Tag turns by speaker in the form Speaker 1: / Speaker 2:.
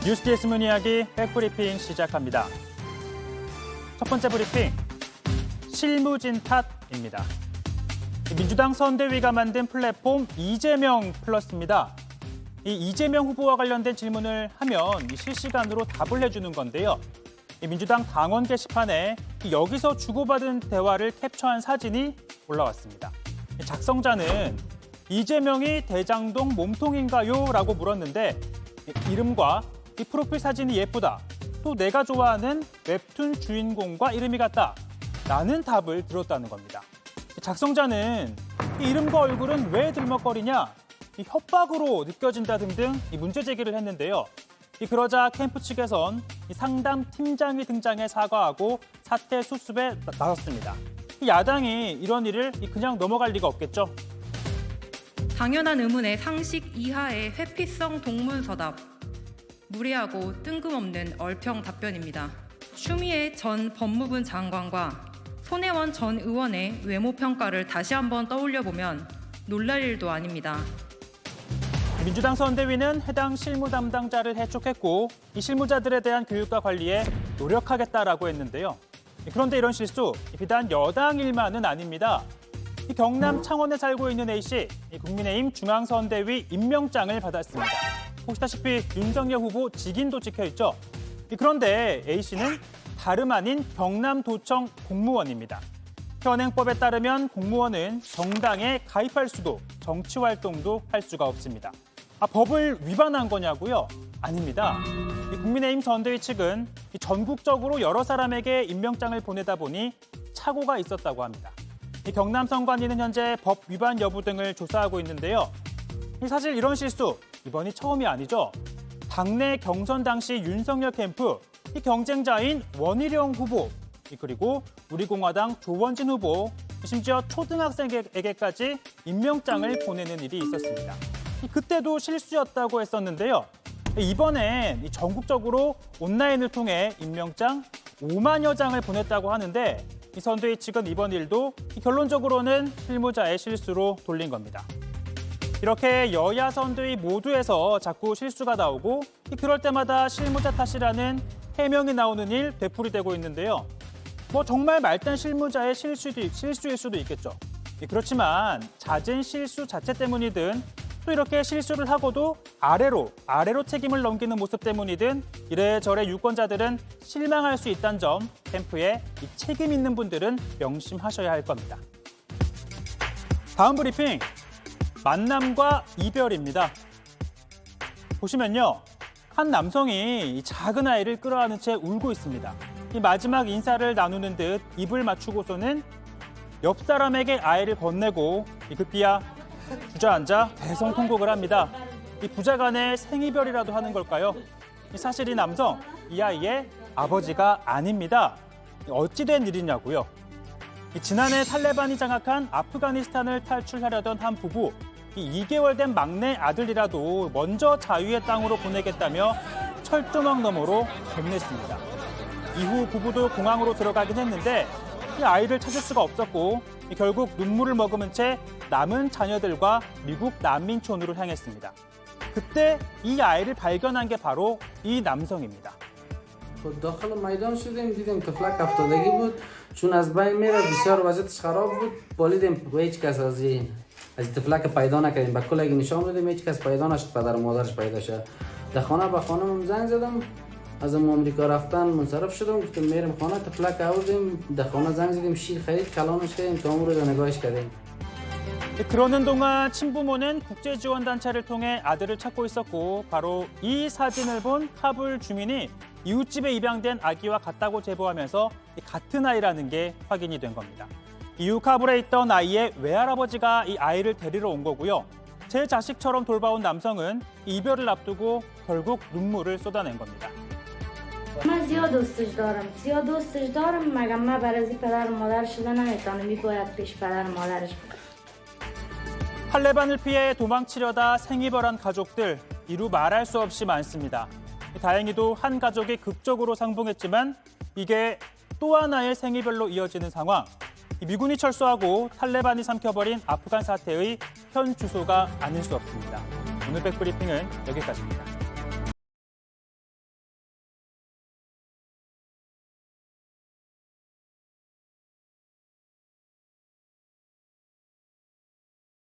Speaker 1: 뉴스데스 문이야기 백브리핑 시작합니다. 첫 번째 브리핑, 실무진 탓입니다. 민주당 선대위가 만든 플랫폼 이재명 플러스입니다. 이 이재명 후보와 관련된 질문을 하면 실시간으로 답을 해주는 건데요. 민주당 당원 게시판에 여기서 주고받은 대화를 캡처한 사진이 올라왔습니다. 작성자는 이재명이 대장동 몸통인가요? 라고 물었는데 이름과 이 프로필 사진이 예쁘다. 또 내가 좋아하는 웹툰 주인공과 이름이 같다. 라는 답을 들었다는 겁니다. 작성자는 이 이름과 얼굴은 왜 들먹거리냐? 이 협박으로 느껴진다 등등 이 문제 제기를 했는데요. 그러자 캠프 측에선 이 상담 팀장이 등장해 사과하고 사태 수습에 나섰습니다. 야당이 이런 일을 그냥 넘어갈 리가 없겠죠.
Speaker 2: 당연한 의문의 상식 이하의 회피성 동문서답. 무례하고 뜬금없는 얼평 답변입니다. 추미애 전 법무부 장관과 손혜원 전 의원의 외모 평가를 다시 한번 떠올려보면 놀랄 일도 아닙니다.
Speaker 1: 민주당 선대위는 해당 실무 담당자를 해촉했고 이 실무자들에 대한 교육과 관리에 노력하겠다라고 했는데요. 그런데 이런 실수 비단 여당 일만은 아닙니다. 경남 창원에 살고 있는 A씨, 국민의힘 중앙선대위 임명장을 받았습니다. 보시다시피 윤석열 후보 직인도 찍혀있죠. 그런데 A씨는 다름 아닌 경남도청 공무원입니다. 현행법에 따르면 공무원은 정당에 가입할 수도 정치활동도 할 수가 없습니다. 법을 위반한 거냐고요? 아닙니다. 국민의힘 선대위 측은 전국적으로 여러 사람에게 임명장을 보내다 보니 착오가 있었다고 합니다. 경남 선관위는 현재 법 위반 여부 등을 조사하고 있는데요. 사실 이런 실수 이번이 처음이 아니죠. 당내 경선 당시 윤석열 캠프 경쟁자인 원희룡 후보 그리고 우리공화당 조원진 후보 심지어 초등학생에게까지 임명장을 보내는 일이 있었습니다. 그때도 실수였다고 했었는데요. 이번엔 전국적으로 온라인을 통해 임명장 5만여 장을 보냈다고 하는데 이 선대위 측은 이번 일도 결론적으로는 실무자의 실수로 돌린 겁니다. 이렇게 여야 선대위 모두에서 자꾸 실수가 나오고 그럴 때마다 실무자 탓이라는 해명이 나오는 일 되풀이되고 있는데요. 정말 말단 실무자의 실수일 수도 있겠죠. 그렇지만 잦은 실수 자체 때문이든 또 이렇게 실수를 하고도 아래로 책임을 넘기는 모습 때문이든 이래저래 유권자들은 실망할 수 있다는 점 캠프에 책임 있는 분들은 명심하셔야 할 겁니다. 다음 브리핑, 만남과 이별입니다. 보시면요. 한 남성이 작은 아이를 끌어안은 채 울고 있습니다. 마지막 인사를 나누는 듯 입을 맞추고서는 옆 사람에게 아이를 건네고 급기야 주저앉아 대성통곡을 합니다. 부자간의 생이별이라도 하는 걸까요? 사실 이 남성, 이 아이의 아버지가 아닙니다. 어찌된 일이냐고요? 지난해 탈레반이 장악한 아프가니스탄을 탈출하려던 한 부부, 2개월 된 막내 아들이라도 먼저 자유의 땅으로 보내겠다며 철조망 너머로 보냈습니다. 이후 부부도 공항으로 들어가긴 했는데 이 아이를 찾을 수가 없었고 결국 눈물을 머금은 채 남은 자녀들과 미국 난민촌으로 향했습니다. 그때 이 아이를 발견한 게 바로 이 남성입니다.
Speaker 3: داخل میدان شدیم دیدیم طفلک افتادگی بود چون از بین میره بسیار وضعیتش خراب بود بالیدیم و هیچ کس از طفلک پیدا نکردیم به کل نشان دادیم هیچ کس پیدا نشد پدر و مادرش پیدا شد در خانه به خانمم زنگ زدم از آمریکا رفتن منصرف شدم گفتم میرم خانه طفلک آوردیم در خانه زنگ زدیم شیر خرید کلانش کردیم تا اون رو نگاهش کردیم.
Speaker 1: 그러는 동안 친부모는 국제지원단체를 통해 아들을 찾고 있었고 바로 이 사진을 본 카불 주민이 이웃집에 입양된 아기와 같다고 제보하면서 같은 아이라는 게 확인이 된 겁니다. 이후 카불에 있던 아이의 외할아버지가 이 아이를 데리러 온 거고요. 제 자식처럼 돌봐온 남성은 이별을 앞두고 결국 눈물을 쏟아낸 겁니다.
Speaker 4: من زیاد دوستش دارم مگه من برای پدر و مادر شده نمیتونم میباید پیش پدر و مادرش
Speaker 1: 탈레반을 피해 도망치려다 생이별한 가족들 이루 말할 수 없이 많습니다. 다행히도 한 가족이 극적으로 상봉했지만 이게 또 하나의 생이별로 이어지는 상황. 미군이 철수하고 탈레반이 삼켜버린 아프간 사태의 현 주소가 아닐 수 없습니다. 오늘 백브리핑은 여기까지입니다.